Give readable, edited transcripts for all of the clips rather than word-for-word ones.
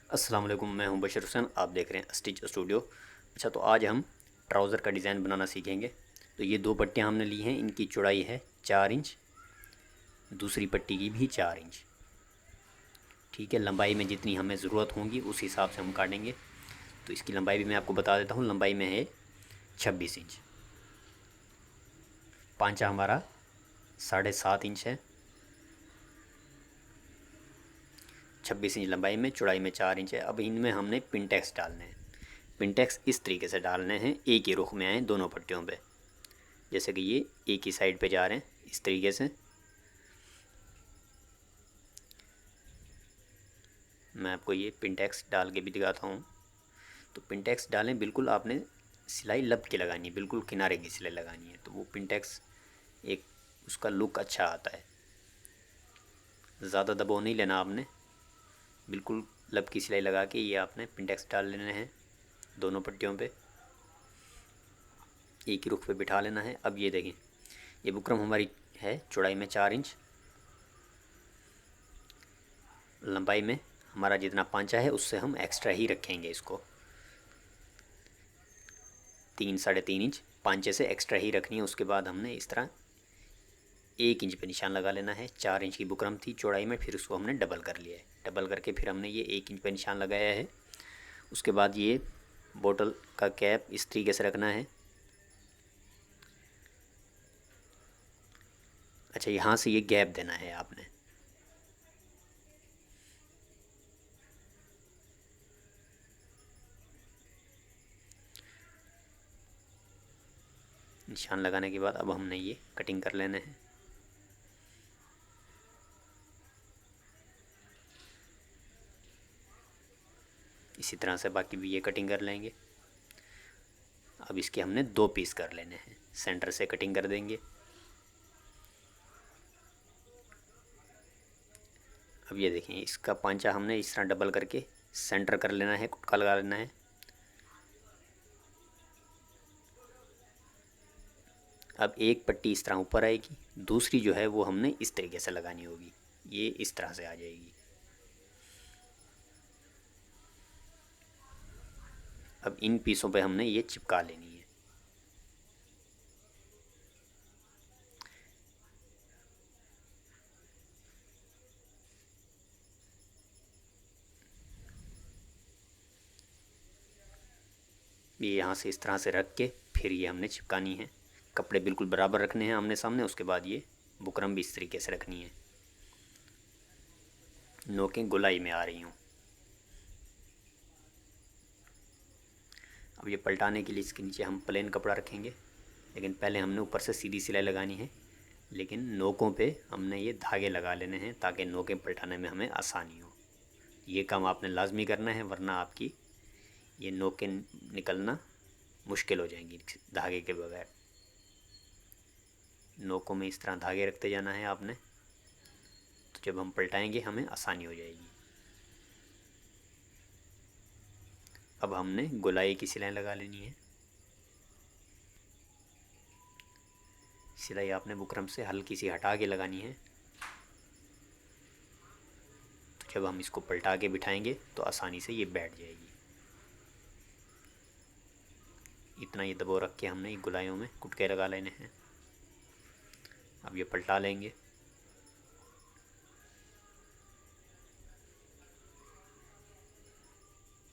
अस्सलाम वालेकुम, मैं हूं बशर हुसैन। आप देख रहे हैं स्टिच स्टूडियो। अच्छा, तो आज हम ट्राउज़र का डिज़ाइन बनाना सीखेंगे। तो ये दो पट्टियां हमने ली हैं, इनकी चौड़ाई है 4 इंच, दूसरी पट्टी की भी 4 इंच। ठीक है, लंबाई में जितनी हमें ज़रूरत होगी उस हिसाब से हम काटेंगे। तो इसकी लंबाई भी मैं आपको बता देता हूँ। लंबाई में है 26 इंच, पांचा हमारा 7.5 इंच है। 26 इंच लंबाई में, चौड़ाई में 4 इंच है। अब इनमें हमने पिनटेक्स डालने हैं। पिनटेक्स इस तरीके से डालने हैं, एक ही रुख में आए दोनों पट्टियों पे। जैसे कि ये एक ही साइड पे जा रहे हैं, इस तरीके से। मैं आपको ये पिनटेक्स डाल के भी दिखाता हूँ। तो पिनटेक्स डालें, बिल्कुल आपने सिलाई लब के लगानी है, बिल्कुल किनारे की सिलाई लगानी है। तो वो पिनटेक्स एक उसका लुक अच्छा आता है। ज़्यादा दबाव नहीं लेना आपने, बिल्कुल लब की सिलाई लगा के ये आपने पिनटेक्स डाल लेने हैं दोनों पट्टियों पे। एक ही रुख पे बिठा लेना है। अब ये देखें, ये बुकरम हमारी है चौड़ाई में 4 इंच, लंबाई में हमारा जितना पांचा है उससे हम एक्स्ट्रा ही रखेंगे इसको। 3 साढ़े 3 इंच पांचे से एक्स्ट्रा ही रखनी है। उसके बाद हमने इस तरह 1 इंच पे निशान लगा लेना है। 4 इंच की बुकरम थी चौड़ाई में, फिर उसको हमने डबल कर लिया है। डबल करके फिर हमने ये 1 इंच पे निशान लगाया है। उसके बाद ये बोतल का कैप इस तरीके से रखना है। अच्छा, यहाँ से ये गैप देना है आपने। निशान लगाने के बाद अब हमने ये कटिंग कर लेने हैं। इसी तरह से बाकी भी ये कटिंग कर लेंगे। अब इसके हमने 2 पीस कर लेने हैं, सेंटर से कटिंग कर देंगे। अब ये देखें, इसका पांचा हमने इस तरह डबल करके सेंटर कर लेना है, कुटका लगा लेना है। अब एक पट्टी इस तरह ऊपर आएगी, दूसरी जो है वो हमने इस तरीके से लगानी होगी। ये इस तरह से आ जाएगी। अब इन पीसों पे हमने ये चिपका लेनी है। ये यहाँ से इस तरह से रख के फिर ये हमने चिपकानी है। कपड़े बिल्कुल बराबर रखने हैं आमने सामने। उसके बाद ये बुकरम भी इस तरीके से रखनी है। नोकें गोलाई में आ रही हूँ। अब ये पलटाने के लिए इसके नीचे हम प्लेन कपड़ा रखेंगे, लेकिन पहले हमने ऊपर से सीधी सिलाई लगानी है। लेकिन नोकों पे हमने ये धागे लगा लेने हैं ताकि नोकें पलटाने में हमें आसानी हो। ये काम आपने लाजमी करना है, वरना आपकी ये नोकें निकलना मुश्किल हो जाएंगी धागे के बगैर। नोकों में इस तरह धागे रखते जाना है आपने, तो जब हम पलटाएंगे हमें आसानी हो जाएगी। अब हमने गोलाई की सिलाई लगा लेनी है। सिलाई आपने बुकरम से हल्की सी हटा के लगानी है। तो जब हम इसको पलटा के बिठाएंगे तो आसानी से ये बैठ जाएगी। इतना ये दबाव रख के हमने गोलाइयों में कुटके लगा लेने हैं। अब ये पलटा लेंगे।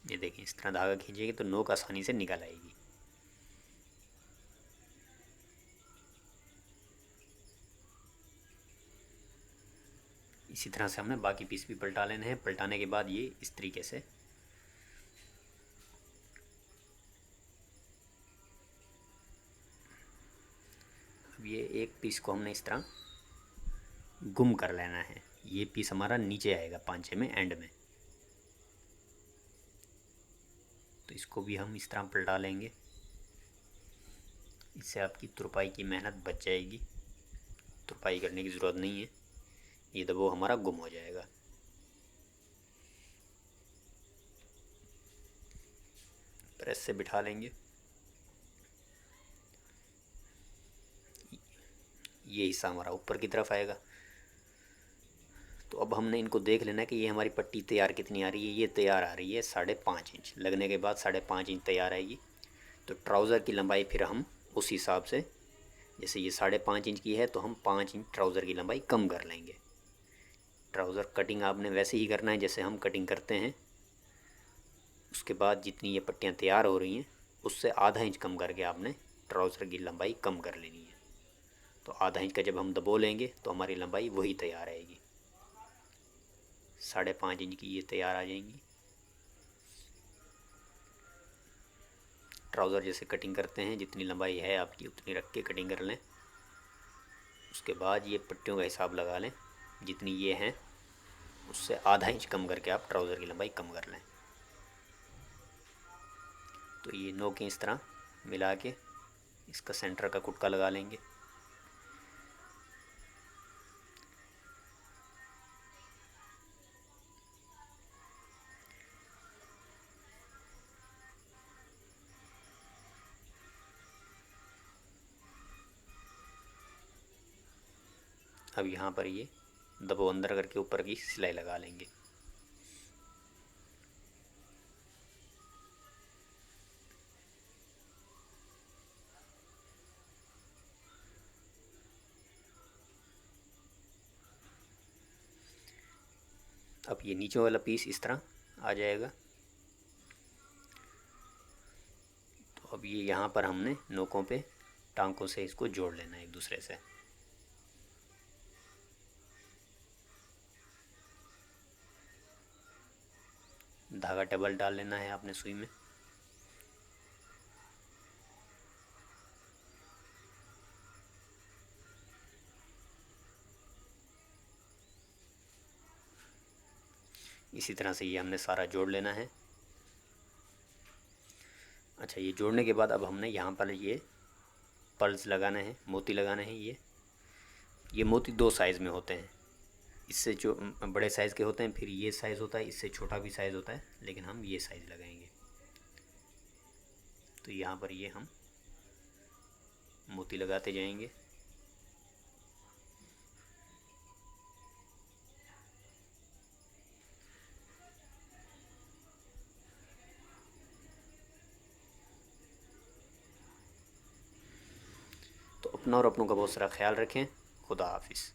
ये देखें, इस तरह धागा खींचेंगे तो नोक आसानी से निकल आएगी। इसी तरह से हमने बाकी पीस भी पलटा लेने हैं। पलटाने के बाद ये इस तरीके से अब ये एक पीस को हमने इस तरह गुम कर लेना है। ये पीस हमारा नीचे आएगा पांचे में, एंड में। तो इसको भी हम इस तरह पलटा लेंगे। इससे आपकी तुरपाई की मेहनत बच जाएगी। तुरपाई करने की ज़रूरत नहीं है, ये दबाव हमारा गुम हो जाएगा। प्रेस से बिठा लेंगे। ये हिस्सा हमारा ऊपर की तरफ आएगा। तो अब हमने इनको देख लेना कि ये हमारी पट्टी तैयार कितनी आ रही है। ये तैयार आ रही है 5.5 इंच, लगने के बाद 5.5 इंच तैयार आएगी। तो ट्राउज़र की लंबाई फिर हम उस हिसाब से, जैसे ये 5.5 इंच की है तो हम 5 इंच ट्राउज़र की लंबाई कम कर लेंगे। ट्राउज़र कटिंग आपने वैसे ही करना है जैसे हम कटिंग करते हैं। उसके बाद जितनी ये पट्टियाँ तैयार हो रही हैं उससे आधा इंच कम करके आपने ट्राउज़र की लंबाई कम कर लेनी है। तो आधा इंच का जब हम दबो लेंगे तो हमारी लंबाई वही तैयार आएगी। 5.5 इंच की ये तैयार आ जाएंगी। ट्राउज़र जैसे कटिंग करते हैं, जितनी लंबाई है आपकी उतनी रख के कटिंग कर लें। उसके बाद ये पट्टियों का हिसाब लगा लें, जितनी ये हैं उससे आधा इंच कम करके आप ट्राउज़र की लंबाई कम कर लें। तो ये नोकें इस तरह मिला के इसका सेंटर का कुटका लगा लेंगे। अब यहाँ पर ये दबो अंदर करके ऊपर की सिलाई लगा लेंगे। अब ये नीचे वाला पीस इस तरह आ जाएगा। तो अब ये यहाँ पर हमने नोकों पे टांकों से इसको जोड़ लेना है एक दूसरे से। धागा डबल डाल लेना है आपने सुई में। इसी तरह से ये हमने सारा जोड़ लेना है। अच्छा, ये जोड़ने के बाद अब हमने यहाँ पर ये पर्ल्स लगाने हैं, मोती लगाने हैं। ये मोती दो साइज़ में होते हैं। इससे जो बड़े साइज़ के होते हैं, फिर ये साइज़ होता है, इससे छोटा भी साइज़ होता है, लेकिन हम ये साइज़ लगाएंगे। तो यहाँ पर ये हम मोती लगाते जाएंगे। तो अपना और अपनों का बहुत सारा ख्याल रखें। खुदा हाफिज़।